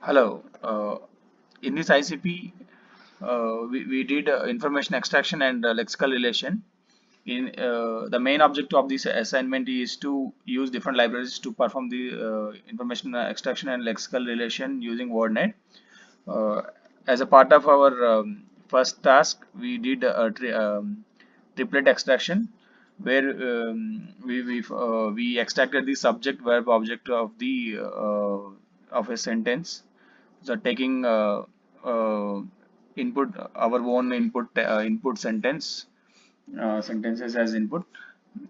Hello. In this ICP, we did information extraction and lexical relation. The main objective of this assignment is to use different libraries to perform the information extraction and lexical relation using WordNet. Uh, as a part of our first task, we did triplet extraction, where we extracted the subject, verb, object of a sentence. So taking input our own input sentences as input.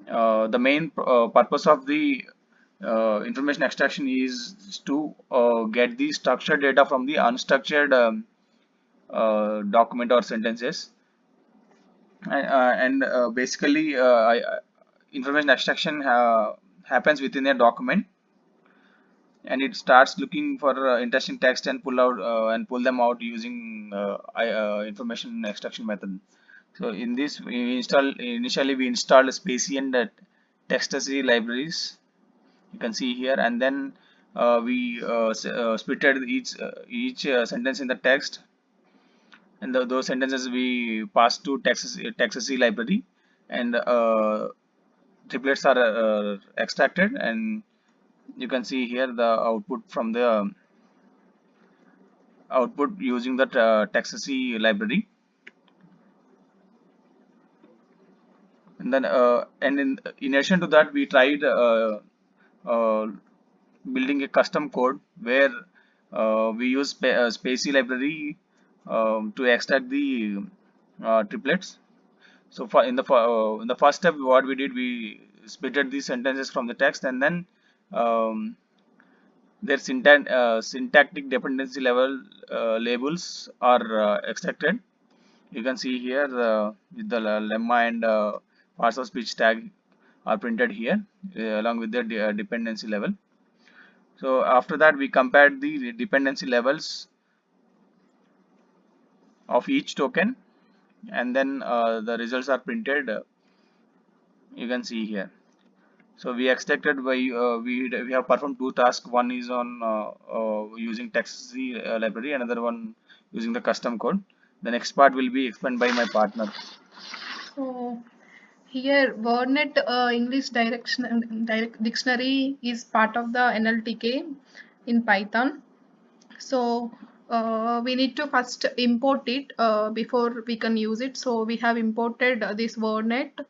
The main purpose of the information extraction is to get the structured data from the unstructured document or sentences. And basically, information extraction happens within a document, and it starts looking for interesting text and pull them out using information extraction method. So in this, we installed Spacie and Textasy libraries. You can see here, and then we splitted each sentence in the text, and those sentences we pass to Textasy library, and triplets are extracted, and you can see here the output using the Textasy library. And then in addition to that, we tried uh, building a custom code where we use Spacie library to extract the triplets. So in the first step, what we did, we splitted these sentences from the text, and then um, their syntactic dependency level labels are extracted. You can see here with the lemma and parts of speech tag are printed here along with the dependency level. So after that, we compared the dependency levels of each token, and then the results are printed. You can see here. So we extracted by we have performed two tasks. One is on using Textasy library, another one using the custom code. The next part will be explained by my partner. So here, WordNet English Dictionary is part of the NLTK in Python. So we need to first import it before we can use it. So we have imported this WordNet.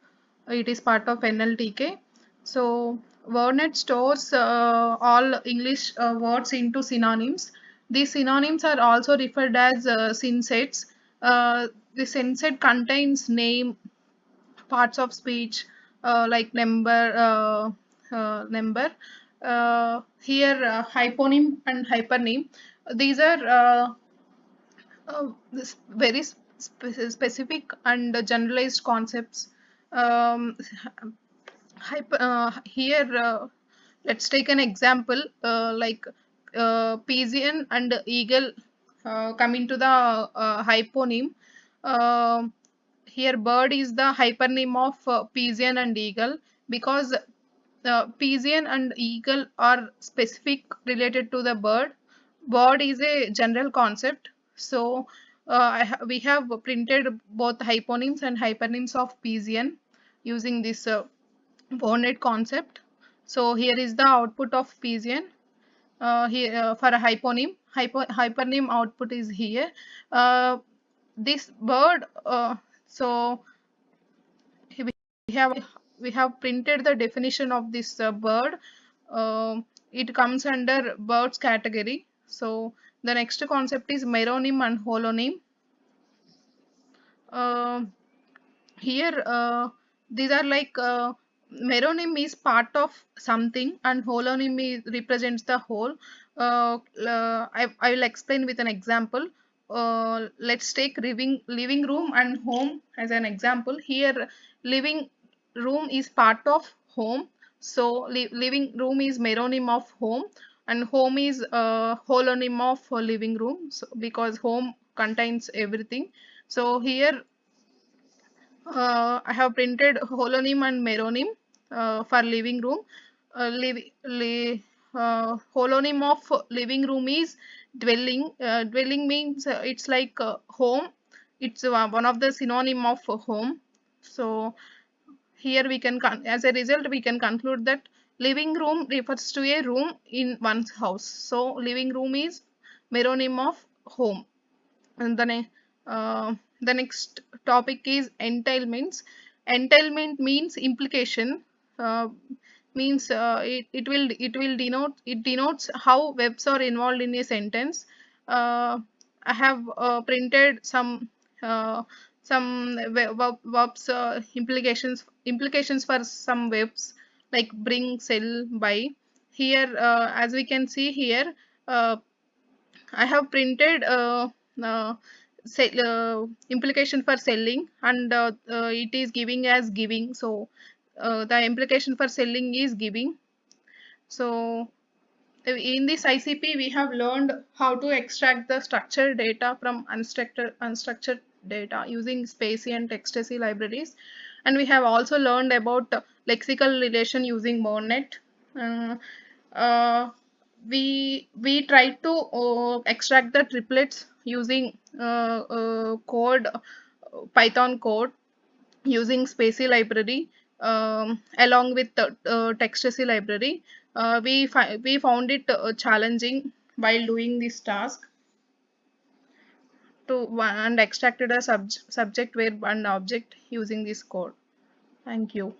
It is part of NLTK. So WordNet stores all English words into synonyms. These synonyms are also referred as synsets. The synset contains name, parts of speech like number, here hyponym and hypernym. These are this very specific and generalized concepts. um, Here let's take an example like pigeon and eagle. Coming to the hyponym, um here bird is the hypernym of pigeon and eagle, because pigeon and eagle are specific related to the bird. Bird is a general concept. So we have printed both hyponyms and hypernyms of pigeon using this bonnet concept. So here is the output of pigeon. Here for a hyponym, hypernym output is here. This bird, so we have we have printed the definition of this bird. It comes under birds category. So the next concept is meronym and holonym. Uh, Here these are like meronym is part of something and holonym represents the whole. I will explain with an example. Let's take living room and home as an example. Here living room is part of home, so living room is meronym of home, and home is holonym of living room, so, because home contains everything. So here I have printed holonym and meronym for living room. Holonym of living room is dwelling. Dwelling means it's like home. It's one of the synonym of home. So here we can as a result we can conclude that living room refers to a room in one's house. So living room is meronym of home. And the next topic is entailments. Entailment means implication. uh, Means it denotes how verbs are involved in a sentence. I have printed uh, some verbs, implications for some verbs like bring, sell, buy. Here, as we can see here, uh, I have printed uh, implication for selling, and it is giving as giving. So the implication for selling is giving. So in this ICP, we have learned how to extract the structured data from unstructured data using spaCy and TextAcy libraries. And we have also learned about lexical relation using MONET. Uh, uh, we tried to extract the triplets using Python code using spaCy library, along with the TextAcy library. We found it challenging while doing this task and extracted a subject, verb, and object using this code. Thank you.